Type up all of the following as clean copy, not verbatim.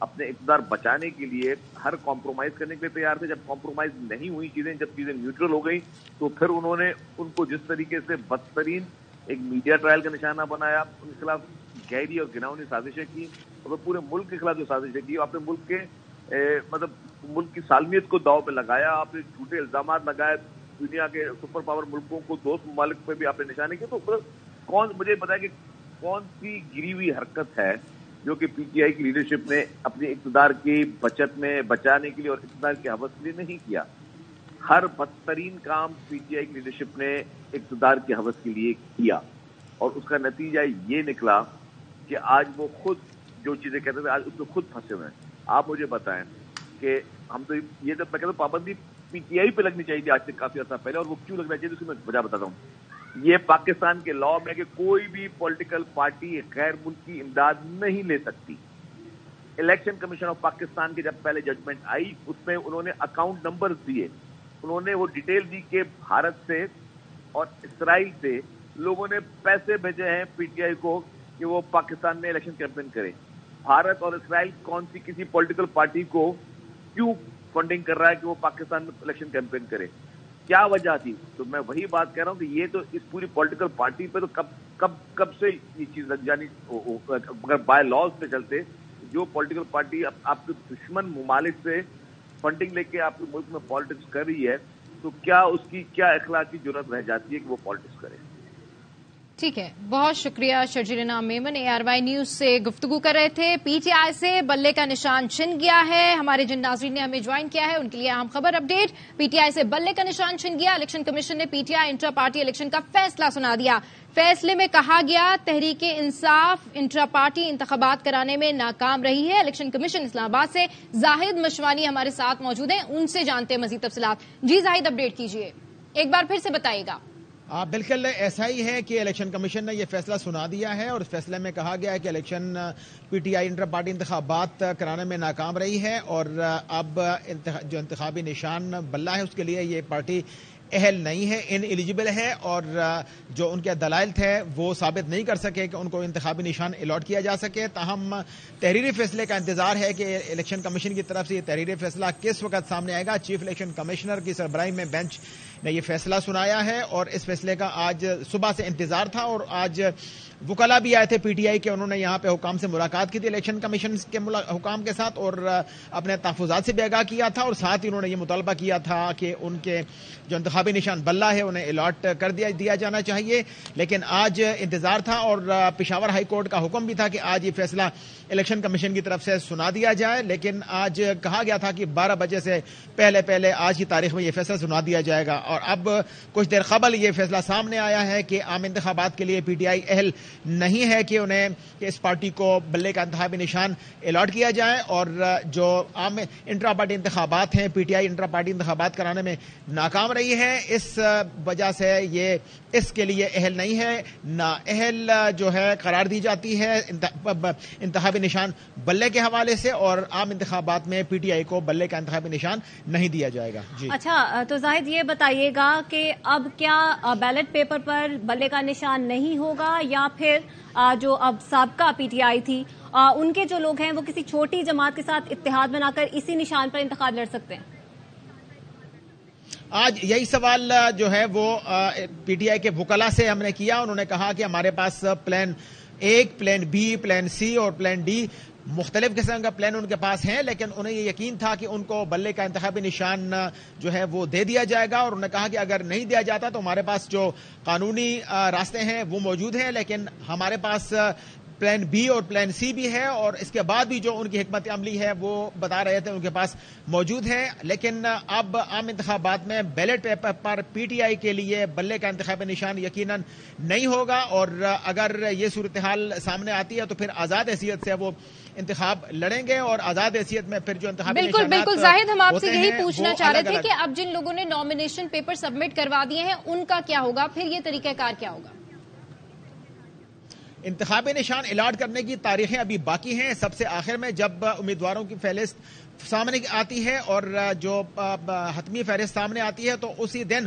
اپنے اقتدار بچانے کے لیے ہر کمپرومائز کرنے کے لیے تیار تھے. جب کمپرومائز نہیں ہوئی چیزیں, جب چیزیں نیوٹرل ہو گئی, تو پھر انہوں نے ان کو جس طریقے سے بدترین ایک میڈیا ٹرائل کا نشانہ بنایا, ان کے خلاف گہری اور گھناؤنی سازشیں کی, اور پورے ملک کے خلاف جو سازشیں کی, آپ نے ملک کے مطلب ملک کی سالمیت کو داؤ پہ لگایا, آپ نے جھوٹے الزامات لگائے, دنیا کے سپر پاور ملکوں کو, دوست ممالک پہ بھی آپ نے نشانے کی. تو مجھے بتایا کہ کون سی گری ہوئی حرکت ہے جو کہ پی ٹی آئی کی لیڈرشپ نے اپنے اقتدار کی بچت میں بچانے کے لیے اور اقتدار کے حوث کے لیے نہیں کیا. ہر بدترین کام پی ٹی آئی کی لیڈرشپ نے اقتدار کے حوث کے لیے کیا, اور اس کا نتیجہ یہ نکلا کہ آج وہ خود جو چیزیں کہتے تھے آج اس میں خود پھنسے ہوئے ہیں. آپ مجھے بتائیں کہ ہم تو یہ جب میں کہتا ہوں پابندی پی ٹی آئی پہ لگنی چاہیے تھی آج سے کافی عرصہ پہلے, اور وہ کیوں لگنا چاہیے اس کی میں وجہ بتاتا ہوں. یہ پاکستان کے لاء میں کہ کوئی بھی پولیٹیکل پارٹی غیر ملکی امداد نہیں لے سکتی. الیکشن کمیشن آف پاکستان کی جب پہلے ججمنٹ آئی اس میں انہوں نے اکاؤنٹ نمبر دیے, انہوں نے وہ ڈیٹیل دی کہ بھارت سے اور اسرائیل سے لوگوں نے پیسے بھیجے ہیں پی ٹی آئی کو کہ وہ پاکستان میں الیکشن کیمپین کرے. بھارت اور اسرائیل کون سی کسی پولیٹیکل پارٹی کو کیوں فنڈنگ کر رہا ہے کہ وہ پاکستان میں الیکشن کیمپین کرے؟ کیا وجہ تھی؟ تو میں وہی بات کہہ رہا ہوں کہ یہ تو اس پوری پولیٹیکل پارٹی پہ تو کب سے یہ چیز لگ جانی. اگر بائی لاز پہ چلتے, جو پولیٹیکل پارٹی آپ کے دشمن ممالک سے فنڈنگ لے کے آپ کے ملک میں پالیٹکس کر رہی ہے, تو کیا اس کی کیا اخلاقی جرات رہ جاتی ہے کہ وہ پالیٹکس کرے؟ ٹھیک ہے, بہت شکریہ. شرجیل انعام میمن ARY نیوز سے گفتگو کر رہے تھے. پی ٹی آئی سے بلے کا نشان چھن گیا ہے. ہمارے جن ناظرین نے ہمیں جوائن کیا ہے ان کے لیے اہم خبر اپڈیٹ. پی ٹی آئی سے بلے کا نشان چھن گیا. الیکشن کمیشن نے پی ٹی آئی انٹرا پارٹی الیکشن کا فیصلہ سنا دیا. فیصلے میں کہا گیا تحریک انصاف انٹرا پارٹی انتخابات کرانے میں ناکام رہی ہے. الیکشن کمیشن اسلام آباد سے زاہد مشوانی ہمارے ساتھ موجود ہیں, ان سے جانتے ہیں مزید تفصیلات. جی زاہد, اپڈیٹ کیجیے, ایک بار پھر سے بتائیے گا. بالکل ایسا ہی ہے کہ الیکشن کمیشن نے یہ فیصلہ سنا دیا ہے, اور اس فیصلے میں کہا گیا ہے کہ election P T I inter party انتخابات کرانے میں ناکام رہی ہے, اور اب جو انتخابی نشان بلہ ہے اس کے لیے یہ پارٹی اہل نہیں ہے, ان ایلیجیبل ہے, اور جو ان کے دلائل تھے وہ ثابت نہیں کر سکے کہ ان کو انتخابی نشان الاٹ کیا جا سکے. تاہم تحریری فیصلے کا انتظار ہے کہ الیکشن کمیشن کی طرف سے یہ تحریری فیصلہ کس وقت سامنے آئے گا. چیف الیکشن کمشنر کی سربراہی میں بینچ نے یہ فیصلہ سنایا ہے, اور اس فیصلے کا آج صبح سے انتظار تھا, اور آج وکلاء بھی آئے تھے پی ٹی آئی کے, انہوں نے یہاں پہ حکام سے ملاقات کی تھی الیکشن کمیشن کے حکام کے ساتھ, اور اپنے تحفظات سے بھی آگاہ کیا تھا, اور ساتھ ہی انہوں نے یہ مطالبہ کیا تھا کہ ان کے جو انتخابی نشان بلہ ہے انہیں الاٹ کر دیا جانا چاہیے. لیکن آج انتظار تھا, اور پشاور ہائی کورٹ کا حکم بھی تھا کہ آج یہ فیصلہ الیکشن کمیشن کی طرف سے سنا دیا جائے, لیکن آج کہا گیا تھا کہ 12 بجے سے پہلے آج کی تاریخ میں یہ فیصلہ سنا دیا جائے گا. اور اب کچھ دیر قبل یہ فیصلہ سامنے آیا ہے کہ عام انتخابات کے لیے پی ٹی آئی اہل نہیں ہے کہ اس پارٹی کو بلے کا انتخابی نشان الاٹ کیا جائے, اور جو عام انٹرا پارٹی انتخابات ہیں پی ٹی آئی انٹرا پارٹی انتخابات کرانے میں ناکام رہی ہے, اس وجہ سے یہ اس کے لیے اہل نہیں ہے. نااہل جو ہے قرار دی جاتی ہے انتخابی نشان بلے کے حوالے سے, اور عام انتخابات میں پی ٹی آئی کو بلے کا انتخابی نشان نہیں دیا جائے گا. جی اچھا, تو زاہد یہ بتائیے گا کہ اب کیا بیلٹ پیپر پر بلے کا نشان نہیں ہوگا, یا پھر جو اب سابقہ پی ٹی آئی تھی ان کے جو لوگ ہیں وہ کسی چھوٹی جماعت کے ساتھ اتحاد بنا کر اسی نشان پر انتخاب لڑ سکتے ہیں؟ آج یہی سوال جو ہے وہ پی ٹی آئی کے وکلاء سے ہم نے کیا. انہوں نے کہا کہ ہمارے پاس plan 1, plan B, plan C اور پلان D مختلف قسم کا پلان ان کے پاس ہیں, لیکن انہیں یہ یقین تھا کہ ان کو بلے کا انتخابی نشان جو ہے وہ دے دیا جائے گا, اور انہوں نے کہا کہ اگر نہیں دیا جاتا تو ہمارے پاس جو قانونی راستے ہیں وہ موجود ہیں, لیکن ہمارے پاس پلان B اور پلان C بھی ہے, اور اس کے بعد بھی جو ان کی حکمت عملی ہے وہ بتا رہے تھے ان کے پاس موجود ہے. لیکن اب عام انتخابات میں بیلٹ پیپر پر پی ٹی آئی کے لیے بلے کا انتخابی نشان یقیناً نہیں ہوگا, اور اگر یہ صورتحال سامنے آتی ہے تو پھر آزاد حیثیت سے وہ انتخاب لڑیں گے, اور آزاد حیثیت میں پھر جو انتخابی بالکل زاہد, ہم آپ سے یہی پوچھنا چاہ رہے تھے کہ اب جن لوگوں نے نامینیشن پیپر سبمٹ کروا دیے ہیں ان کا کیا ہوگا, پھر یہ طریقہ کار کیا ہوگا؟ انتخابی نشان الاٹ کرنے کی تاریخیں ابھی باقی ہیں. سب سے آخر میں جب امیدواروں کی فہرست سامنے آتی ہے اور جو حتمی فہرست سامنے آتی ہے تو اسی دن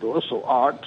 208,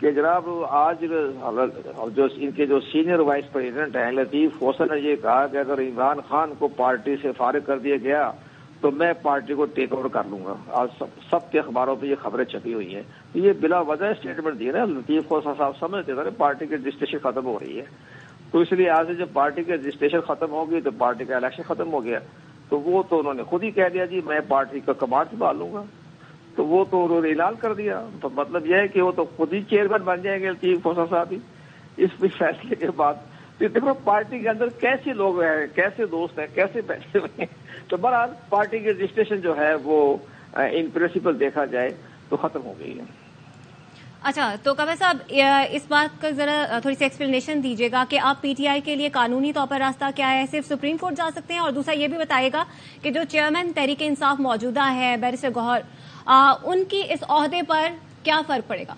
کہ جناب آج جو ان کے جو سینئر وائس پریزیڈنٹ ہیں لطیف حسن نے یہ کہا کہ اگر عمران خان کو پارٹی سے فارغ کر دیا گیا تو میں پارٹی کو ٹیک اوور کر لوں گا. آج سب کے اخباروں پہ یہ خبریں چھپی ہوئی ہیں. یہ بلا وجہ اسٹیٹمنٹ دی نا لطیف حسن صاحب سمجھتے تھے پارٹی کی رجسٹریشن ختم ہو رہی ہے, تو اس لیے آج جب پارٹی کی رجسٹریشن ختم ہوگی تو پارٹی کا الیکشن ختم ہو گیا, تو وہ تو انہوں نے خود ہی کہہ دیا جی میں پارٹی کا کمان سنبھال لوں گا. تو وہ تو انہوں نے اعلان کر دیا. تو مطلب یہ ہے کہ وہ تو خود ہی چیئرمین بن جائیں گے لطیف حسن صاحب ہی اس فیصلے کے بعد. دیکھو پارٹی کے اندر کیسے لوگ ہیں, کیسے دوست ہیں, کیسے بیٹھے ہوئے ہیں. تو بہرحال پارٹی کی رجسٹریشن جو ہے وہ ان پرنسپل دیکھا جائے تو ختم ہو گئی ہے. اچھا, تو کمر صاحب اس بات کا ذرا تھوڑی سی ایکسپلینیشن دیجیے گا کہ آپ پی ٹی آئی کے لیے قانونی طور پر راستہ کیا ہے؟ صرف سپریم کورٹ جا سکتے ہیں؟ اور دوسرا یہ بھی بتائیے گا کہ جو چیئرمین تحریک انصاف موجودہ ہے بیرسٹر گوہر, ان کی اس عہدے پر کیا فرق پڑے گا؟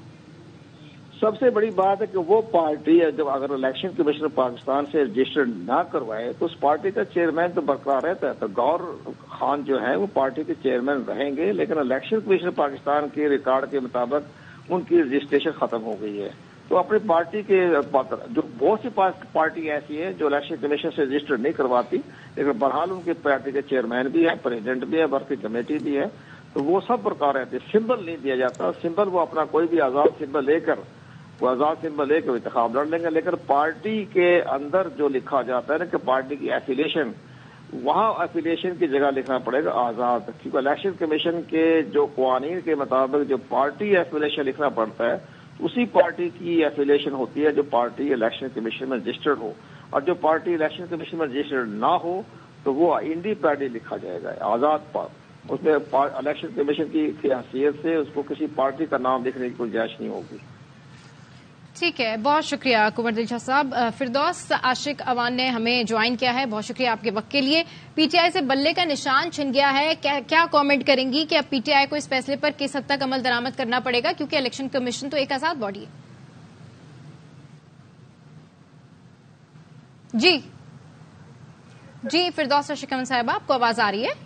سب سے بڑی بات ہے کہ وہ پارٹی جب اگر الیکشن کمیشن پاکستان سے رجسٹر نہ کروائے تو اس پارٹی کا چیئرمین تو برقرار رہتا ہے. تو گور خان جو ہے وہ پارٹی کے چیئرمین رہیں گے, لیکن الیکشن کمیشن پاکستان کے ریکارڈ کے مطابق ان کی رجسٹریشن ختم ہو گئی ہے. تو اپنی پارٹی کے جو بہت سی پارٹی ایسی ہے جو الیکشن کمیشن سے رجسٹر نہیں کرواتی, لیکن بہرحال ان کی پارٹی کے چیئرمین بھی ہے, پریزیڈنٹ بھی ہے, ورکنگ کمیٹی بھی ہے, تو وہ سب برقرار رہتے. سمبل نہیں دیا جاتا. سمبل وہ اپنا کوئی بھی آزاد سمبل لے کر انتخاب لڑ لیں گے, لیکن پارٹی کے اندر جو لکھا جاتا ہے نا کہ پارٹی کی ایفیلیشن, وہاں ایفیلیشن کی جگہ لکھنا پڑے گا آزاد, کیونکہ الیکشن کمیشن کے جو قوانین کے مطابق جو پارٹی ایفیلیشن لکھنا پڑتا ہے اسی پارٹی کی ایفیلیشن ہوتی ہے جو پارٹی الیکشن کمیشن میں رجسٹرڈ ہو, اور جو پارٹی الیکشن کمیشن میں رجسٹرڈ نہ ہو تو وہ انڈیپینڈنٹ لکھا جائے گا, آزاد. اس میں الیکشن کمیشن کی حیثیت سے اس کو کسی پارٹی کا نام لکھنے کی گنجائش نہیں ہوگی. ٹھیک ہے, بہت شکریہ کنور دلشاد صاحب. فردوس عاشق اوان نے ہمیں جوائن کیا ہے, بہت شکریہ آپ کے وقت کے لیے. پی ٹی آئی سے بلے کا نشان چھن گیا ہے, کیا کامنٹ کریں گی کہ اب پی ٹی آئی کو اس فیصلے پر کس حد تک عمل درآمد کرنا پڑے گا, کیونکہ الیکشن کمیشن تو ایک آزاد باڈی ہے؟ جی فردوس عاشق اوان صاحبہ, آپ کو آواز آ رہی ہے؟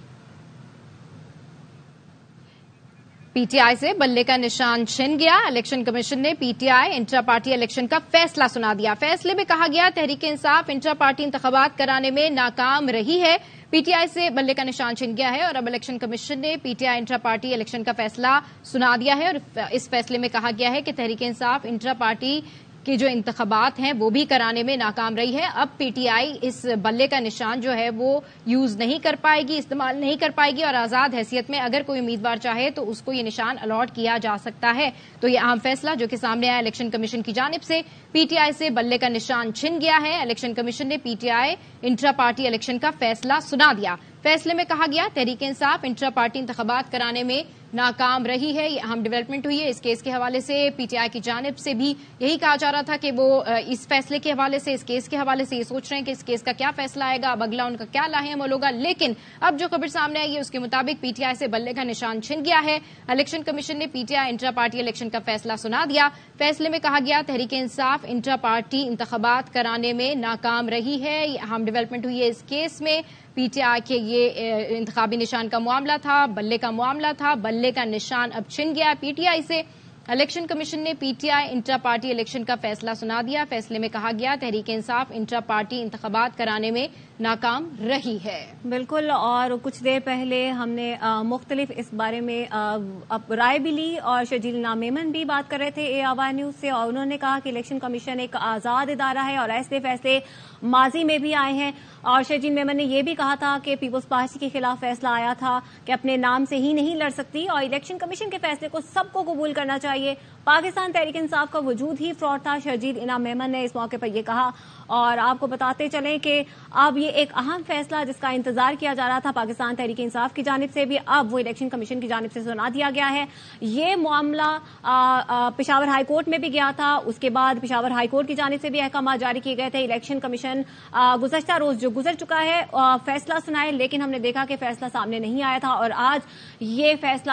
پی ٹی آئی سے بلے کا نشان چھن گیا. الیکشن کمیشن نے پی ٹی آئی انٹرا پارٹی الیکشن کا فیصلہ سنا دیا. فیصلے میں کہا گیا تحریک انصاف انٹرا پارٹی انتخابات کرانے میں ناکام رہی ہے. پی ٹی آئی سے بلے کا نشان چھن گیا ہے اور اب الیکشن کمیشن نے پی ٹی آئی انٹرا پارٹی الیکشن کا فیصلہ سنا دیا ہے, اور اس فیصلے میں کہا گیا ہے کہ تحریک انصاف انٹرا پارٹی کی جو انتخابات ہیں وہ بھی کرانے میں ناکام رہی ہے. اب پی ٹی آئی اس بلے کا نشان جو ہے وہ یوز نہیں کر پائے گی, استعمال نہیں کر پائے گی, اور آزاد حیثیت میں اگر کوئی امیدوار چاہے تو اس کو یہ نشان الاٹ کیا جا سکتا ہے. تو یہ اہم فیصلہ جو کہ سامنے آیا الیکشن کمیشن کی جانب سے, پی ٹی آئی سے بلے کا نشان چھن گیا ہے. الیکشن کمیشن نے پی ٹی آئی انٹرا پارٹی الیکشن کا فیصلہ سنا دیا. فیصلے میں کہا گیا تحریک انصاف انٹرا پارٹی انتخابات کرانے میں ناکام رہی ہے. یہ اہم ڈیولپمنٹ ہوئی ہے. اس کیس کے حوالے سے پی ٹی آئی کی جانب سے بھی یہی کہا جا رہا تھا کہ وہ اس فیصلے کے حوالے سے, اس کیس کے حوالے سے یہ سوچ رہے ہیں کہ اس کیس کا کیا فیصلہ آئے گا, اب اگلا ان کا کیا لاہے عمل ہوگا. لیکن اب جو خبر سامنے آئی ہے اس کے مطابق پی ٹی آئی سے بلے کا نشان چھن گیا ہے. الیکشن کمیشن نے پی ٹی آئی انٹرا پارٹی الیکشن کا فیصلہ سنا دیا. فیصلے میں کہا گیا تحریک انصاف انٹرا پارٹی انتخابات کرانے میں ناکام رہی ہے. یہ اہم ڈیولپمنٹ ہوئی ہے اس کیس میں. پی ٹی آئی کے یہ انتخابی نشان کا معاملہ تھا, بلے کا معاملہ تھا. بلے کا نشان اب چھن گیا پی ٹی آئی سے. الیکشن کمیشن نے پی ٹی آئی انٹرا پارٹی الیکشن کا فیصلہ سنا دیا. فیصلے میں کہا گیا تحریک انصاف انٹرا پارٹی انتخابات کرانے میں ناکام رہی ہے. بالکل, اور کچھ دیر پہلے ہم نے مختلف اس بارے میں رائے بھی لی, اور شرجیل انعام میمن بھی بات کر رہے تھے اے آواز نیوز سے, اور انہوں نے کہا کہ الیکشن کمیشن ایک آزاد ادارہ ہے اور ایسے فیصلے ماضی میں بھی آئے ہیں. اور شرجیل میمن نے یہ بھی کہا تھا کہ پیپلز پارٹی کے خلاف فیصلہ آیا تھا کہ اپنے نام سے ہی نہیں لڑ سکتی, اور الیکشن کمیشن کے فیصلے کو سب کو قبول کرنا چاہیے. پاکستان تحریک انصاف کا وجود ہی فراڈ تھا, شرجیل انعام میمن نے اس موقع پر یہ کہا. اور آپ کو بتاتے چلیں کہ اب یہ ایک اہم فیصلہ جس کا انتظار کیا جا رہا تھا پاکستان تحریک انصاف کی جانب سے بھی, اب وہ الیکشن کمیشن کی جانب سے سنا دیا گیا ہے. یہ معاملہ پشاور ہائی کورٹ میں بھی گیا تھا, اس کے بعد پشاور ہائی کورٹ کی جانب سے بھی احکامات جاری کیے گئے تھے. الیکشن کمیشن گزشتہ روز جو گزر چکا ہے فیصلہ سنائے, لیکن ہم نے دیکھا کہ فیصلہ سامنے نہیں آیا تھا, اور آج یہ فیصلہ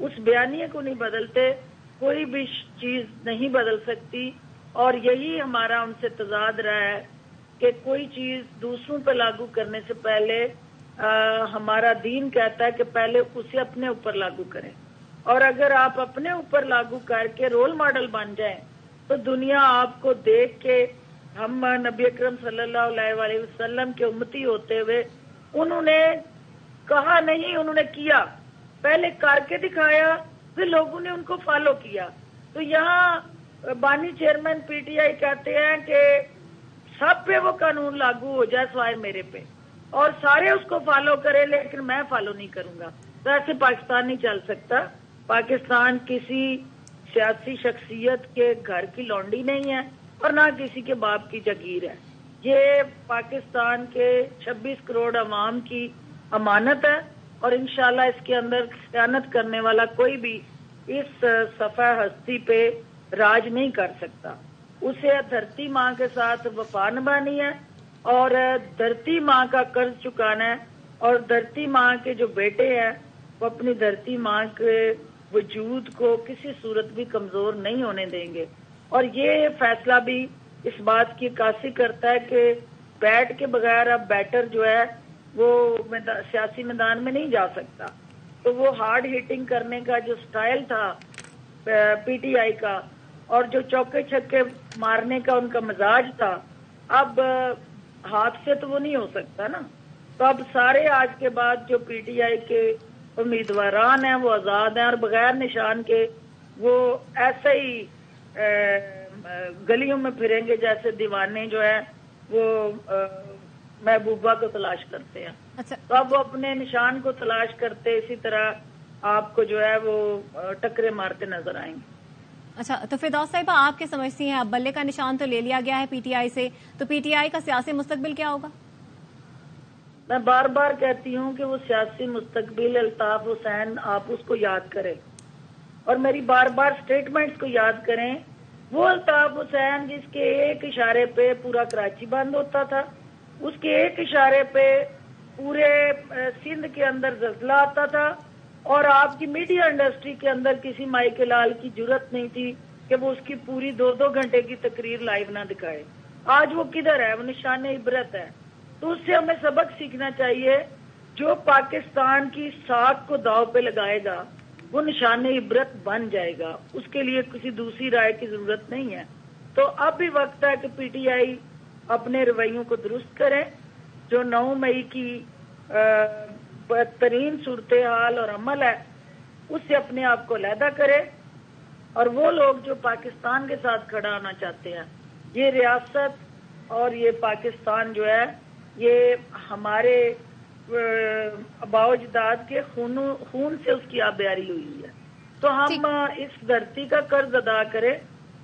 اس بیانیے کو نہیں بدلتے کوئی بھی چیز نہیں بدل سکتی. اور یہی ہمارا ان سے تضاد رہا ہے کہ کوئی چیز دوسروں پہ لاگو کرنے سے پہلے ہمارا دین کہتا ہے کہ پہلے اسے اپنے اوپر لاگو کریں. اور اگر آپ اپنے اوپر لاگو کر کے رول ماڈل بن جائیں تو دنیا آپ کو دیکھ کے، ہم نبی اکرم صلی اللہ علیہ وسلم کے امتی ہوتے ہوئے انہوں نے کہا نہیں، انہوں نے کیا، پہلے کر کے دکھایا، پھر لوگوں نے ان کو فالو کیا. تو یہاں بانی چیئرمین پی ٹی آئی کہتے ہیں کہ سب پہ وہ قانون لاگو ہو جائے سوائے میرے پہ، اور سارے اس کو فالو کریں لیکن میں فالو نہیں کروں گا. تو ایسے پاکستان نہیں چل سکتا. پاکستان کسی سیاسی شخصیت کے گھر کی لونڈی نہیں ہے اور نہ کسی کے باپ کی جگیر ہے. یہ پاکستان کے 26 کروڑ عوام کی امانت ہے اور انشاءاللہ اس کے اندر خیانت کرنے والا کوئی بھی اس صفحہ ہستی پہ راج نہیں کر سکتا. اسے دھرتی ماں کے ساتھ وفا نبھانی ہے اور دھرتی ماں کا قرض چکانا ہے، اور دھرتی ماں کے جو بیٹے ہیں وہ اپنی دھرتی ماں کے وجود کو کسی صورت بھی کمزور نہیں ہونے دیں گے. اور یہ فیصلہ بھی اس بات کی عکاسی کرتا ہے کہ بیٹ کے بغیر اب بیٹر جو ہے وہ سیاسی میدان میں نہیں جا سکتا. تو وہ ہارڈ ہیٹنگ کرنے کا جو سٹائل تھا پی ٹی آئی کا اور جو چوکے چھکے مارنے کا ان کا مزاج تھا، اب ہاتھ سے تو وہ نہیں ہو سکتا نا. تو اب سارے آج کے بعد جو پی ٹی آئی کے امیدواران ہیں وہ آزاد ہیں اور بغیر نشان کے وہ ایسے ہی گلیوں میں پھریں گے جیسے دیوانے جو ہیں وہ محبوبہ کو تلاش کرتے ہیں. تو اب وہ اپنے نشان کو تلاش کرتے اسی طرح آپ کو جو ہے وہ ٹکرے مارتے نظر آئیں گے. اچھا، تو فردوس صاحبہ آپ کے سمجھتی ہیں اب بلے کا نشان تو لے لیا گیا ہے پی ٹی آئی سے، تو پی ٹی آئی کا سیاسی مستقبل کیا ہوگا؟ میں بار بار کہتی ہوں کہ وہ سیاسی مستقبل الطاف حسین آپ اس کو یاد کریں اور میری بار بار سٹیٹمنٹس کو یاد کریں. وہ الطاف حسین جس کے ایک اشارے پہ پورا کراچی بند ہوتا تھا، اس کے ایک اشارے پہ پورے سندھ کے اندر زلزلہ آتا تھا اور آپ کی میڈیا انڈسٹری کے اندر کسی مائی کے لال کی جرت نہیں تھی کہ وہ اس کی پوری 2 گھنٹے کی تقریر لائیو نہ دکھائے. آج وہ کدھر ہے؟ وہ نشان عبرت ہے. تو اس سے ہمیں سبق سیکھنا چاہیے. جو پاکستان کی ساکھ کو داؤ پہ لگائے گا وہ نشان عبرت بن جائے گا. اس کے لیے کسی دوسری رائے کی ضرورت نہیں ہے. تو اب بھی وقت ہے کہ پی ٹی آئی اپنے رویوں کو درست کرے. جو 9 مئی کی بدترین صورتحال اور عمل ہے اس سے اپنے آپ کو علیحدہ کرے، اور وہ لوگ جو پاکستان کے ساتھ کھڑا ہونا چاہتے ہیں، یہ ریاست اور یہ پاکستان جو ہے یہ ہمارے آباء و اجداد کے خون سے اس کی آبیاری ہوئی ہے. تو ہم اس دھرتی کا قرض ادا کریں،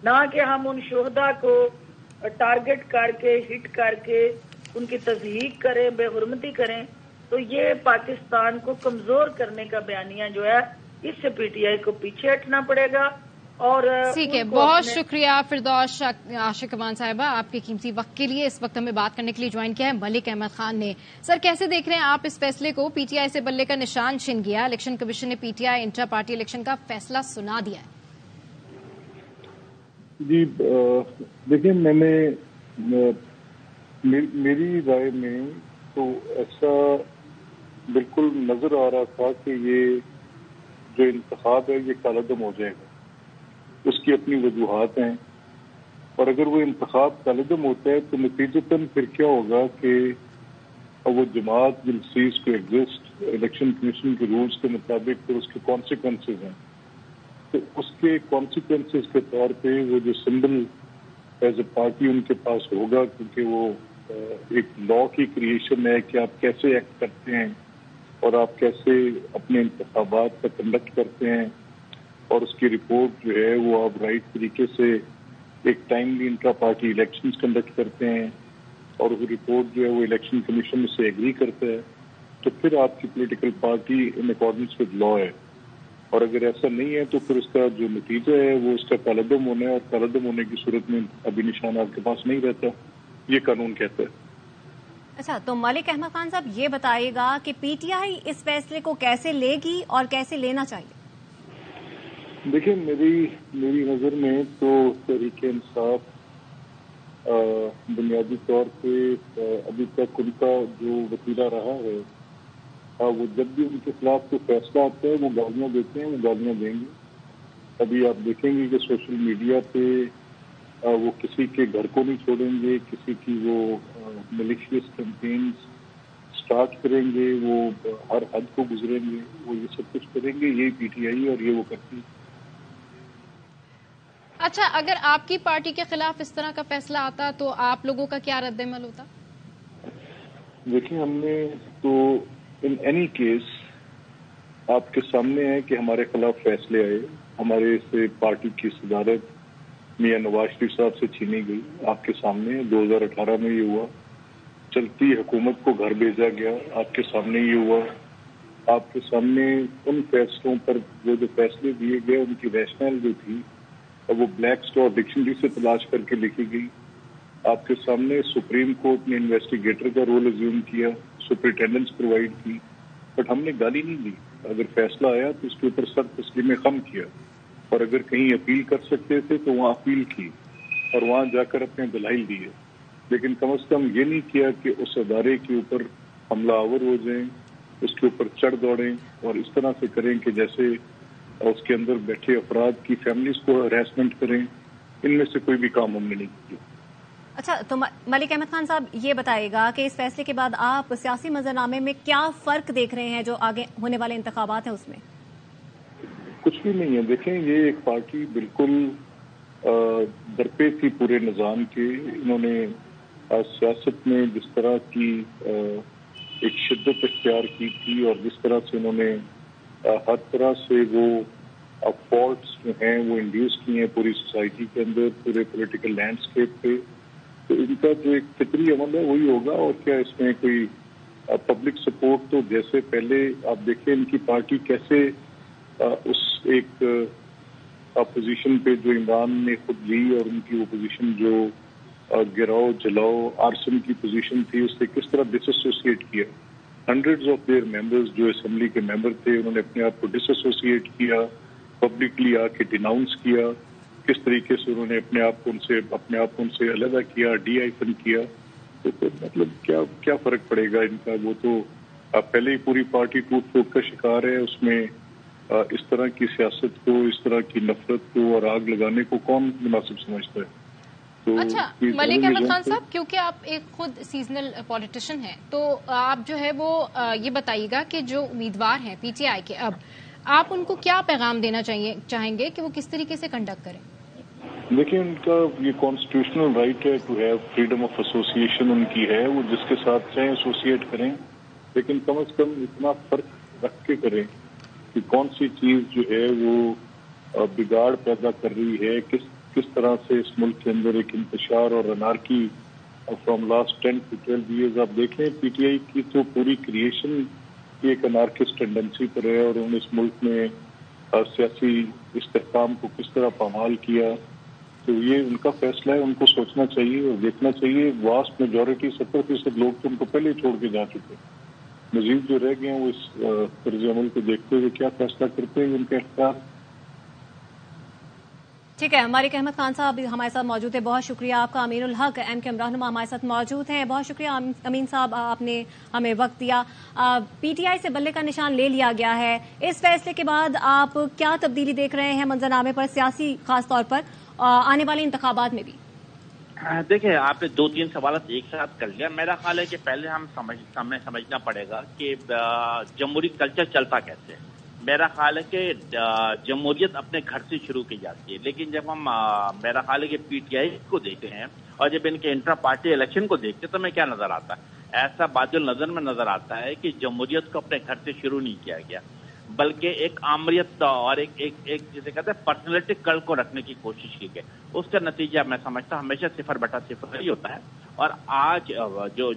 نہ کہ ہم ان شہداء کو ٹارگٹ کر کے ہٹ کر کے ان کی تضحیق کریں، بے حرمتی کریں. تو یہ پاکستان کو کمزور کرنے کا بیانیہ جو ہے اس سے پی ٹی آئی کو پیچھے ہٹنا پڑے گا. اور ٹھیک ہے، بہت شکریہ فردوس عاشق امان صاحبہ آپ کے قیمتی وقت کے لیے. اس وقت ہمیں بات کرنے کے لیے جوائن کیا ہے ملک احمد خان نے. سر، کیسے دیکھ رہے ہیں آپ اس فیصلے کو؟ پی ٹی آئی سے بلے کا نشان چھن گیا، الیکشن کمیشن نے پی ٹی آئی انٹرا پارٹی الیکشن کا فیصلہ سنا دیا ہے. جی دیکھیں، میں نے میری رائے میں تو ایسا بالکل نظر آ رہا تھا کہ یہ جو انتخاب ہے یہ کالعدم ہو جائے گا. اس کی اپنی وجوہات ہیں، اور اگر وہ انتخاب کالعدم ہوتا ہے تو نتیجتاً پھر کیا ہوگا کہ وہ جماعت will cease to exist. Election commission کے رولز کے مطابق پھر اس کے کانسیکوینسز ہیں. تو اس کے کانسیکوینسز کے طور پہ وہ جو سمبل ایز اے پارٹی ان کے پاس ہوگا، کیونکہ وہ ایک لا کی کریشن ہے کہ آپ کیسے ایکٹ کرتے ہیں اور آپ کیسے اپنے انتخابات کا کنڈکٹ کرتے ہیں، اور اس کی رپورٹ جو ہے وہ آپ رائٹ طریقے سے ایک timely intra party elections conduct کرتے ہیں، اور وہ رپورٹ جو ہے وہ الیکشن کمیشن سے ایگری کرتا ہے، تو پھر آپ کی political party in accordance with law ہے. اور اگر ایسا نہیں ہے تو پھر اس کا جو نتیجہ ہے وہ اس کا کالعدم ہونا ہے، اور کالعدم ہونے کی صورت میں ابھی نشان آپ کے پاس نہیں رہتا، یہ قانون کہتا ہے. اچھا، تو ملک احمد خان صاحب یہ بتائیے گا کہ پی ٹی آئی اس فیصلے کو کیسے لے گی اور کیسے لینا چاہیے؟ دیکھیں میری نظر میں تو تحریک انصاف بنیادی طور پہ ابھی تک ان کا جو وتیرہ رہا ہے وہ جب بھی ان کے خلاف کوئی فیصلہ آتا ہے وہ گالیاں دیتے ہیں، وہ گالیاں دیں گے. ابھی آپ دیکھیں گے کہ سوشل میڈیا پہ وہ کسی کے گھر کو نہیں چھوڑیں گے، کسی کی وہ ملیشیس کیمپینز سٹارٹ کریں گے، وہ ہر حد کو گزریں گے، وہ یہ سب کچھ کریں گے. یہی پی ٹی آئی اور یہ وہ کرتی ہے. اچھا، اگر آپ کی پارٹی کے خلاف اس طرح کا فیصلہ آتا تو آپ لوگوں کا کیا رد عمل ہوتا؟ دیکھیں، ہم نے تو ان اینی کیس آپ کے سامنے ہے کہ ہمارے خلاف فیصلے آئے، ہمارے سے پارٹی کی صدارت میاں نواز شریف صاحب سے چھینی گئی. آپ کے سامنے 2018 میں یہ ہوا. چلتی حکومت کو گھر بھیجا گیا، آپ کے سامنے یہ ہوا. آپ کے سامنے ان فیصلوں پر جو فیصلے دیے گئے ان کی ریشنل جو تھی وہ بلیک اسٹور ڈکشنری سے تلاش کر کے لکھی گئی. آپ کے سامنے سپریم کورٹ نے انویسٹیگیٹر کا رول ازیوم کیا، سپرنٹینڈنس پرووائڈ کی، بٹ ہم نے گالی نہیں دی. اگر فیصلہ آیا تو اس کے اوپر سر تسلیم خم کیا، اور اگر کہیں اپیل کر سکتے تھے تو وہاں اپیل کی اور وہاں جا کر اپنے دلائل دیے. لیکن کم از کم یہ نہیں کیا کہ اس ادارے کے اوپر حملہ آور ہو جائیں، اس کے اوپر چڑھ دوڑیں اور اس طرح سے کریں کہ جیسے اس کے اندر بیٹھے افراد کی فیملیز کو ہراسمنٹ کریں. ان میں سے کوئی بھی کام ہم نے نہیں کیا. اچھا، تو ملک احمد خان صاحب یہ بتائیے گا کہ اس فیصلے کے بعد آپ سیاسی منظرنامے میں کیا فرق دیکھ رہے ہیں جو آگے ہونے والے انتخابات ہیں اس میں؟ کچھ بھی نہیں ہے. دیکھیں، یہ ایک پارٹی بالکل درپے تھی پورے نظام کے. انہوں نے سیاست میں جس طرح کی ایک شدت اختیار کی تھی اور جس طرح سے انہوں نے ہر طرح سے وہ فالٹس جو ہیں وہ انڈیوس کی ہیں پوری سوسائٹی کے اندر، پورے پولیٹیکل لینڈسکیپ پہ. تو ان کا جو ایک فطری عمل ہے وہی ہوگا. اور کیا اس میں کوئی پبلک سپورٹ تو جیسے پہلے آپ دیکھیں ان کی پارٹی کیسے اس ایک اپوزیشن پہ جو عمران نے خود لی اور ان کی اپوزیشن جو گراؤ جلاؤ آرسن کی پوزیشن تھی اس سے کس طرح ڈس ایسوسیٹ کیا. ہنڈریڈز آف دیئر ممبرز جو اسمبلی کے ممبر تھے انہوں نے اپنے آپ کو ڈس ایسوسیٹ کیا، پبلکلی آ کے ڈیناؤنس کیا. کس طریقے سے انہوں نے اپنے آپ کو ان سے علیحدہ کیا، ڈی آئیفن کیا. تو مطلب کیا فرق پڑے گا ان کا؟ وہ تو پہلے ہی پوری پارٹی ٹوٹ پھوٹ کا شکار ہے. اس میں اس طرح کی سیاست کو، اس طرح کی نفرت کو اور آگ لگانے کو کون مناسب سمجھتا ہے؟ اچھا ملک احمد خان صاحب، کیونکہ آپ ایک خود سیزنل پولیٹیشین ہیں تو آپ جو ہے وہ یہ بتائیے گا کہ جو امیدوار ہیں پی ٹی آئی کے، اب آپ ان کو کیا پیغام دینا چاہیں گے کہ وہ کس طریقے سے کنڈکٹ کریں؟ دیکھیں، ان کا یہ کانسٹیٹیوشنل رائٹ ہے to have freedom of association ان کی ہے. وہ جس کے ساتھ چاہیں ایسوسیٹ کریں، لیکن کم از کم اتنا فرق رکھ کے کریں کہ کون سی چیز جو ہے وہ بگاڑ پیدا کر رہی ہے، کس طرح سے اس ملک کے اندر ایک انتشار اور anarchy from last 10 to 12 years. آپ دیکھیں پی ٹی آئی کی تو پوری کریشن ایک انارکسٹ ٹینڈنسی پر ہے اور انہوں نے اس ملک میں سیاسی استحکام کو کس طرح پامال کیا. تو یہ ان کا فیصلہ ہے، ان کو سوچنا چاہیے اور دیکھنا چاہیے. واسٹ میجورٹی 70% لوگ تو ان کو پہلے ہی چھوڑ کے جا چکے. مزید جو رہ گئے ہیں وہ اس طرز عمل کو دیکھتے ہوئے کیا فیصلہ کرتے ہیں ان کے اختیار. ٹھیک ہے، ملک احمد خان صاحب ہمارے ساتھ موجود ہے، بہت شکریہ آپ کا. امین الحق ایم کے رہنما ہمارے ساتھ موجود ہیں، بہت شکریہ امین صاحب، آپ نے ہمیں وقت دیا. پی ٹی آئی سے بلے کا نشان لے لیا گیا ہے. اس فیصلے کے بعد آپ کیا تبدیلی دیکھ رہے ہیں منظرنامے پر، سیاسی خاص طور پر آنے والے انتخابات میں بھی؟ دیکھیں، آپ نے 2-3 سوالات ایک ساتھ کر لیا. میرا خیال ہے کہ پہلے ہمیں سمجھنا پڑے گا کہ جمہوری کلچر چلتا کیسے ہے. میرا خیال ہے کہ جمہوریت اپنے گھر سے شروع کی جاتی ہے، لیکن جب ہم میرا خیال ہے کہ پی ٹی آئی کو دیکھتے ہیں اور جب ان کے انٹرا پارٹی الیکشن کو دیکھتے ہیں تو ہمیں کیا نظر آتا ہے؟ ایسا بادل نظر میں نظر آتا ہے کہ جمہوریت کو اپنے گھر سے شروع نہیں کیا گیا، بلکہ ایک آمریت اور ایک جسے کہتے ہیں پرسنالٹی کل کو رکھنے کی کوشش کی گئی. اس کا نتیجہ میں سمجھتا ہوں ہمیشہ 0/0 ہی ہوتا ہے. اور آج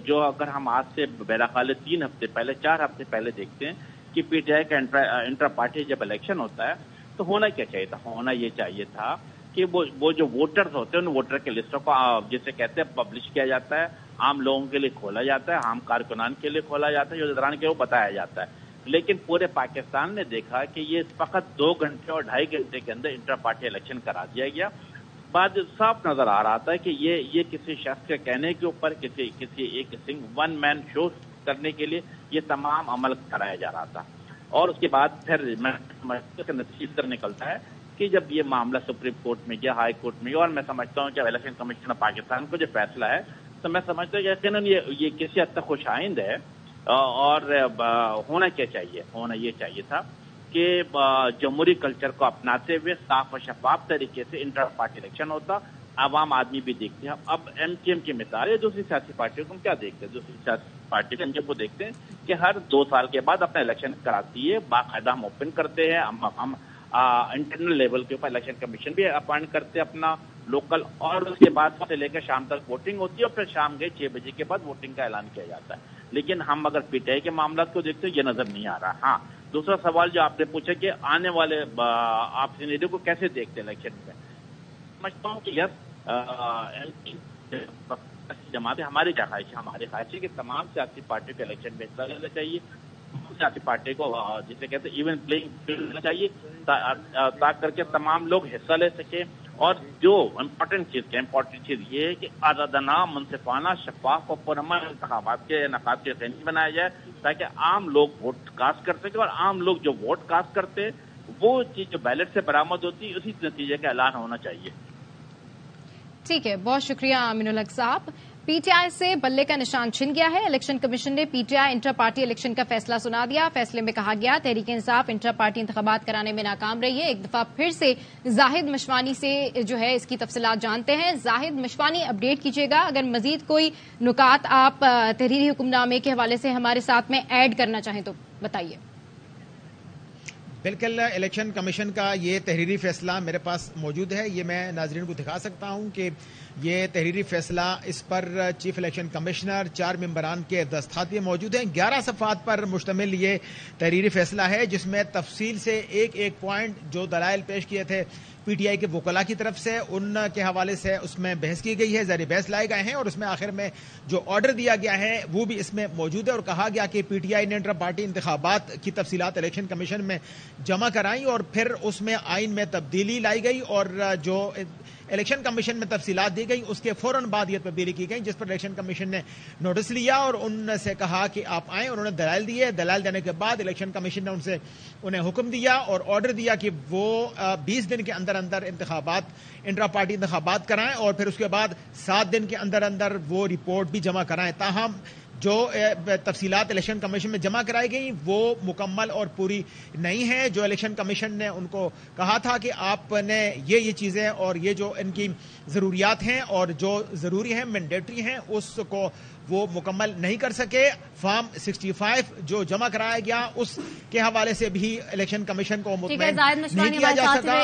جو اگر ہم آج سے میرا خیال ہے 3 ہفتے پہلے 4 ہفتے پہلے دیکھتے ہیں کہ پی ٹی آئی کا انٹرا پارٹی جب الیکشن ہوتا ہے تو ہونا کیا چاہیے تھا؟ ہونا یہ چاہیے تھا کہ وہ جو ووٹرز ہوتے ہیں ان ووٹر کے لسٹوں کو جسے کہتے ہیں پبلش کیا جاتا ہے، عام لوگوں کے لیے کھولا جاتا ہے، عام کارکنان کے لیے کھولا جاتا ہے، جو اداران کے وہ بتایا جاتا ہے. لیکن پورے پاکستان نے دیکھا کہ یہ فقط 2 گھنٹے اور 2.5 گھنٹے کے اندر انٹر پارٹی الیکشن کرا دیا گیا. بعد صاف نظر آ رہا تھا کہ یہ کسی شخص کے کہنے کے اوپر کسی ایک ون مین شو کرنے کے لیے یہ تمام عمل کرایا جا رہا تھا. اور اس کے بعد پھر نتیجہ نکلتا ہے کہ جب یہ معاملہ سپریم کورٹ میں گیا, ہائی کورٹ میں گیا, اور میں سمجھتا ہوں کہ الیکشن کمیشن آف پاکستان کو جو فیصلہ ہے تو میں سمجھتا ہوں کہ یقیناً یہ کسی حد تک خوش آئند ہے. اور ہونا کیا چاہیے, ہونا یہ چاہیے تھا کہ جمہوری کلچر کو اپناتے ہوئے صاف و شفاف طریقے سے انٹر پارٹی الیکشن ہوتا. عوام آدمی بھی دیکھتے ہیں. اب ایم کیو ایم کی مثال ہے, دوسری سیاسی پارٹیوں کو ہم کیا دیکھتے ہیں, دوسری سیاسی پارٹی کے انجم کو دیکھتے ہیں کہ ہر 2 سال کے بعد اپنا الیکشن کراتی ہے, باقاعدہ ہم اوپن کرتے ہیں, ہم انٹرنل لیول کے اوپر الیکشن کمیشن بھی اپوائنٹ کرتے ہیں اپنا لوکل, اور اس کے بعد سے لے کر شام تک ووٹنگ ہوتی ہے, اور پھر شام کے 6 بجے کے بعد ووٹنگ کا اعلان کیا جاتا ہے. لیکن ہم اگر پی ٹی آئی کے معاملات کو دیکھتے ہیں یہ نظر نہیں آ رہا. ہاں, دوسرا سوال جو آپ نے پوچھا کہ آنے والے آپ سینیریو کو کیسے دیکھتے ہیں الیکشن میں, سمجھتا ہوں کہ یس جماعتیں ہماری خواہش ہے کہ تمام سیاسی پارٹیوں کے الیکشن میں حصہ لینا چاہیے. سیاسی پارٹی کو جسے کہتے ہیں ایون پلینگ فیلڈ لینا چاہیے تاکہ کر کے تمام لوگ حصہ لے سکیں. اور جو امپورٹنٹ چیز یہ ہے کہ آزادانہ, منصفانہ, شفاف اور پرامن انتخابات کے انعقاد کے یقینی بنایا جائے تاکہ عام لوگ ووٹ کاسٹ کر سکیں, اور عام لوگ جو ووٹ کاسٹ کرتے وہ چیز جو بیلٹ سے برآمد ہوتی ہے اسی نتیجے کا اعلان ہونا چاہیے. ٹھیک ہے, بہت شکریہ امین الحق صاحب. پی ٹی آئی سے بلے کا نشان چھن گیا ہے. الیکشن کمیشن نے P T I inter party election کا فیصلہ سنا دیا. فیصلے میں کہا گیا تحریک انصاف انٹر پارٹی انتخابات کرانے میں ناکام رہی ہے. ایک دفعہ پھر سے زاہد مشوانی سے جو ہے اس کی تفصیلات جانتے ہیں. زاہد مشوانی, اپڈیٹ کیجیے گا اگر مزید کوئی نکات آپ تحریری حکم نامے کے حوالے سے ہمارے ساتھ میں ایڈ کرنا چاہیں تو بتائیے. بالکل, الیکشن کمیشن کا یہ تحریری فیصلہ میرے پاس موجود ہے. یہ میں ناظرین کو دکھا سکتا ہوں کہ یہ تحریری فیصلہ, اس پر چیف الیکشن کمشنر 4 ممبران کے دستخط بھی موجود ہیں. 11 صفحات پر مشتمل یہ تحریری فیصلہ ہے جس میں تفصیل سے ایک پوائنٹ جو دلائل پیش کیے تھے پی ٹی آئی کے وکلاء کی طرف سے ان کے حوالے سے اس میں بحث کی گئی ہے, زیر بحث لائے گئے ہیں, اور اس میں آخر میں جو آرڈر دیا گیا ہے وہ بھی اس میں موجود ہے. اور کہا گیا کہ پی ٹی آئی نے انٹر پارٹی انتخابات کی تفصیلات الیکشن کمیشن میں جمع کرائیں اور پھر اس میں آئین میں تبدیلی لائی گئی, اور جو الیکشن کمیشن میں تفصیلات دی گئی اس کے فوراً بعد یہ تبدیلی کی گئی, جس پر الیکشن کمیشن نے نوٹس لیا اور ان سے کہا کہ آپ آئیں. انہوں نے دلائل دیے. دلائل دینے کے بعد الیکشن کمیشن نے انہیں حکم دیا اور آرڈر دیا کہ وہ 20 دن کے اندر انتخابات, انٹرا پارٹی انتخابات کرائیں, اور پھر اس کے بعد 7 دن کے اندر وہ رپورٹ بھی جمع کرائیں. تاہم جو تفصیلات الیکشن کمیشن میں جمع کرائی گئیں وہ مکمل اور پوری نہیں ہیں. جو الیکشن کمیشن نے ان کو کہا تھا کہ آپ نے یہ چیزیں اور یہ جو ان کی ضروریات ہیں اور جو ضروری ہیں, مینڈیٹری ہیں, اس کو وہ مکمل نہیں کر سکے. فارم 65 جو جمع کرایا گیا اس کے حوالے سے بھی الیکشن کمیشن کو مطمئن نہیں کیا جا سکا.